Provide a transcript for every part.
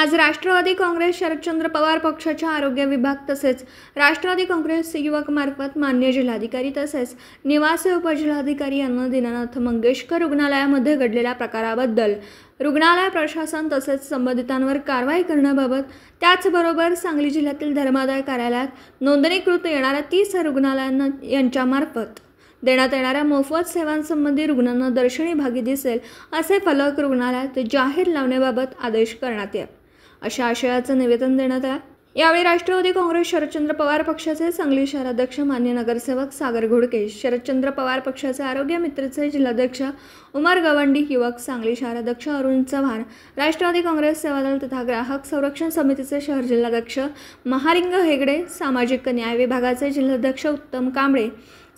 आज राष्ट्रवादी काँग्रेस शरदचंद्र पवार पक्षाच्या आरोग्य विभाग तसेच राष्ट्रवादी काँग्रेस युवक मार्फत मान्य जिल्हाधिकारी तसेच निवासी उपजिल्हाधिकारी यांना दीनानाथ मंगेशकर रुग्णालयामध्ये घडलेल्या प्रकाराबद्दल रुग्णालय प्रशासन तसेच संबंधितांवर कारवाई करण्याबाबत त्याचबरोबर सांगली जिल्ह्यातील धर्मादाय कार्यालयात नोंदणीकृत येणाऱ्या 30 रुग्णालयांना यांच्यामार्फत देण्यात येणाऱ्या मोफत सेवांसंबंधी रुग्णांना दर्शनी भागी दिसेल असे फलक रुग्णालयात जाहीर लावण्याबाबत आदेश करण्यात येईल अशा आशयाचं निवेदन देण्यात आलं। यावेळी राष्ट्रवादी काँग्रेस शरदचंद्र पवार पक्षाचे सांगली शहराध्यक्ष मान्य नगरसेवक सागर घोडके, शरदचंद्र पवार पक्षाचे आरोग्य मित्रचे जिल्हाध्यक्ष उमर गवंडी, युवक सांगली शहराध्यक्ष अरुण चव्हाण, राष्ट्रवादी काँग्रेस सेवादल तथा ग्राहक संरक्षण समितीचे शहर जिल्हाध्यक्ष महालिंग हेगडे, सामाजिक न्याय विभागाचे जिल्हाध्यक्ष उत्तम कांबळे,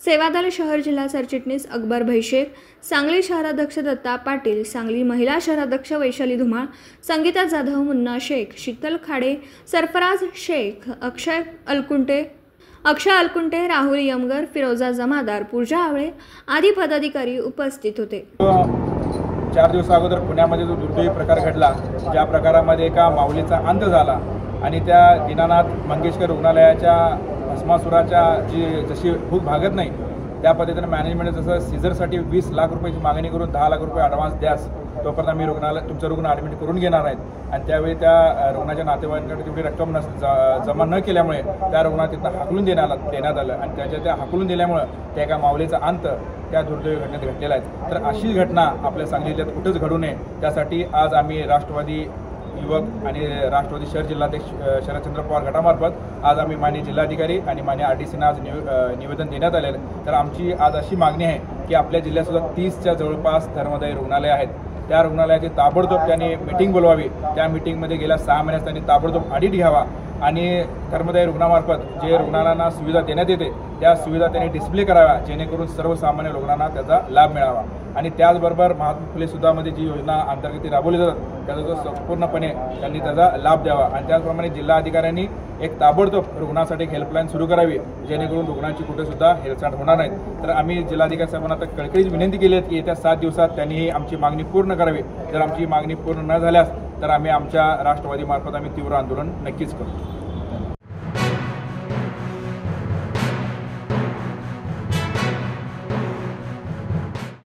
सेवादल शहर जिल्हा सरचिटणीस अकबर भैशेख, सांगली शहराध्यक्ष दत्ता पाटील, सांगली महिला शहराध्यक्ष वैशाली धुमाळ, संगीता जाधव, मुन्ना शेख, शीतल खाडे, सरफराज शेख, अक्षय अलकुंटे, राहुल यमगर, फिरोजा जमादार, पूजा आवळे आदी पदाधिकारी उपस्थित होते। 4 दिवस अगोदर पुण्यामध्ये जो दुर्दैवी प्रकार घडला, ज्या प्रकारामध्ये एका माऊलीचा अंत झाला आणि त्या दीनानाथ मंगेशकर रुग्णालयाच्या भस्मासुराच्या जशी भूक भागत नाही त्या पद्धतीने मॅनेजमेंट जसं सीझरसाठी 20 लाख रुपयाची मागणी करून 10 लाख रुपये ॲडव्हान्स द्यास, तोपर्यंत आम्ही तुमचं रुग्ण ॲडमिट करून घेणार आहेत आणि त्यावेळी त्या रुग्णाच्या नातेवाईकांकडे तेवढी रक्कम जमा न केल्यामुळे त्या रुग्णाला तिथं हाकलून देण्यात आलं आणि त्या हाकलून दिल्यामुळं त्या एका माऊलीचा अंत त्या दुर्दैवी घटनेत घडलेला आहे। तर अशी घटना आपल्या सांगली जिल्ह्यात कुठंच घडू नये त्यासाठी आज आम्ही राष्ट्रवादी युवक आणि राष्ट्रवादी शहर जिल्हाध्यक्ष शरदचंद्र पवार गटामार्फत आज आम्ही माननीय जिल्हाधिकारी आणि माननीय RDCना आज निवेदन देण्यात आलेलं आहे। तर आमची आज अशी मागणी आहे की आपल्या जिल्ह्यातसुद्धा 30च्या जवळपास धर्मदायी रुग्णालय आहेत, त्या रुग्णालयाची ताबडतोब त्यांनी मीटिंग बोलवावी, त्या मीटिंगमध्ये गेल्या 6 महिन्यात त्यांनी ताबडतोब ऑडिट घ्यावा आणि धर्मदायी रुग्णामार्फत जे रुग्णांना सुविधा देण्यात येते त्या सुविधा त्यांनी डिस्प्ले कराव्या, जेणेकरून सर्वसामान्य रुग्णांना त्याचा लाभ मिळावा आणि त्याचबरोबर महात्मा फुले सुधामध्ये जी योजना अंतर्गत राबवली जातात त्याचा संपूर्णपणे त्यांनी त्याचा लाभ द्यावा आणि त्याचप्रमाणे जिल्हाधिकाऱ्यांनी एक ताबडतोब रुग्णासाठी एक हेल्पलाईन सुरू करावी, जेणेकरून रुग्णांची कुठेसुद्धा हेळसांड होणार नाहीत। तर आम्ही जिल्हाधिकारी साहेबांना आता कळकळीची विनंती केली आहे की येत्या 7 दिवसात त्यांनी आमची मागणी पूर्ण करावी। जर आमची मागणी पूर्ण न झाल्यास तर आम्ही आमच्या राष्ट्रवादीमार्फत आम्ही तीव्र आंदोलन नक्कीच करू।